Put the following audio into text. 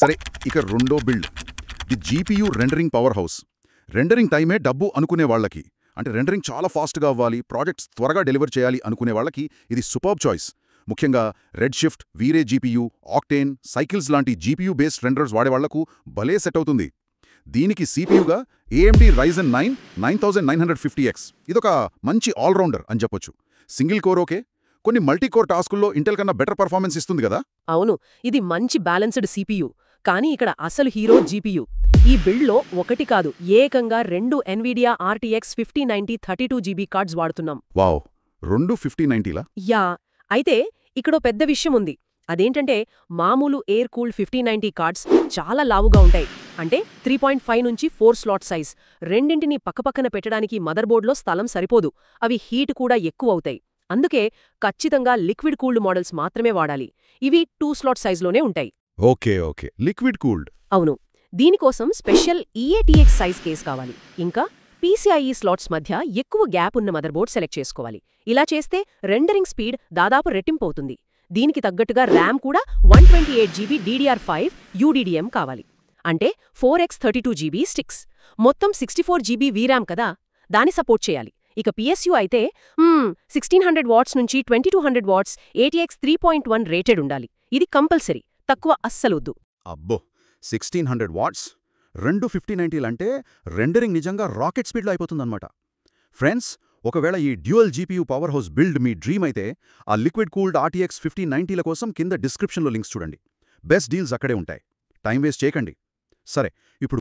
సరే, ఇక రెండో build, the GPU rendering power house. Rendering టైమే డబ్బు అనుకునే వాళ్ళకి, అంటే రెండరింగ్ చాలా ఫాస్ట్గా అవ్వాలి, ప్రాజెక్ట్స్ త్వరగా డెలివర్ చేయాలి అనుకునే వాళ్ళకి ఇది సూపర్బ్ చాయిస్. ముఖ్యంగా రెడ్ షిఫ్ట్, వీరే జీపీయూ, ఆక్టేన్, సైకిల్స్ లాంటి జీపీయూ బేస్డ్ రెండర్స్ వాడేవాళ్లకు భలే సెట్ అవుతుంది. దీనికి సిపియూగా ఏఎండి రైజన్ 9 9950X. ఇదొక మంచి ఆల్రౌండర్ అని చెప్పొచ్చు. సింగిల్ కోర్ ఓకే, కొన్ని మల్టీ కోర్ టాస్కుల్లో ఇంటెల్ కన్నా బెటర్ పర్ఫార్మెన్స్ ఇస్తుంది కదా. అవును, ఇది మంచి బ్యాలెన్స్డ్ సిపియు. కానీ ఇక్కడ అసలు హీరో జీపీయూ. ఈ బిల్డ్లో ఒకటి కాదు, ఏకంగా 2 ఎన్విడియా ఆర్టీఎక్స్ 5090 32GB కార్డ్స్ వాడుతున్నాం. వావ్, రెండు 5090లా? యా, అయితే ఇక్కడో పెద్ద విషయం ఉంది. అదేంటంటే మామూలు ఎయిర్ కూల్డ్ 5090 కార్డ్స్ చాలా లావుగా ఉంటాయి. అంటే 3.5 నుంచి 4 స్లాట్ సైజ్. రెండింటినీ పక్కపక్కన పెట్టడానికి మదర్బోర్డ్లో స్థలం సరిపోదు. అవి హీట్ కూడా ఎక్కువవుతాయి. అందుకే ఖచ్చితంగా లిక్విడ్ కూల్డ్ మోడల్స్ మాత్రమే వాడాలి. ఇవి 2 స్లాట్ సైజ్లోనే ఉంటాయి. Okay okay, liquid cooled. అవును, దీనికోసం స్పెషల్ ఈఏటీఎక్స్ సైజ్ కేస్ కావాలి. ఇంకా పీసీఐఈ స్లాట్స్ మధ్య ఎక్కువ గ్యాప్ ఉన్న మదర్బోర్డ్ సెలెక్ట్ చేసుకోవాలి. ఇలా చేస్తే రెండరింగ్ స్పీడ్ దాదాపు రెట్టింపవుతుంది. దీనికి తగ్గట్టుగా ర్యామ్ కూడా 128GB DDR5 UDDM కావాలి. అంటే 4x32GB స్టిక్స్. మొత్తం 64GB VRAM కదా, దాన్ని సపోర్ట్ చేయాలి. ఇక పిఎస్యు అయితే 1600 వాట్స్ నుంచి 2200 వాట్స్ ATX 3.1 రేటెడ్ ఉండాలి. ఇది కంపల్సరీ, తక్కువ అస్సలొద్దు. అబ్బో, 1600 వాట్స్, రెండు 5090లంటే రెండరింగ్ నిజంగా రాకెట్ స్పీడ్లో అయిపోతుందన్నమాట. ఫ్రెండ్స్, ఒకవేళ ఈ dual GPU powerhouse build మీ డ్రీమ్ అయితే ఆ లిక్విడ్ కూల్డ్ ఆర్టీఎక్స్ 5090ల కోసం కింద డిస్క్రిప్షన్లో లింక్స్ చూడండి. బెస్ట్ డీల్స్ అక్కడే ఉంటాయి. టైం వేస్ట్ చేయకండి. సరే, ఇప్పుడు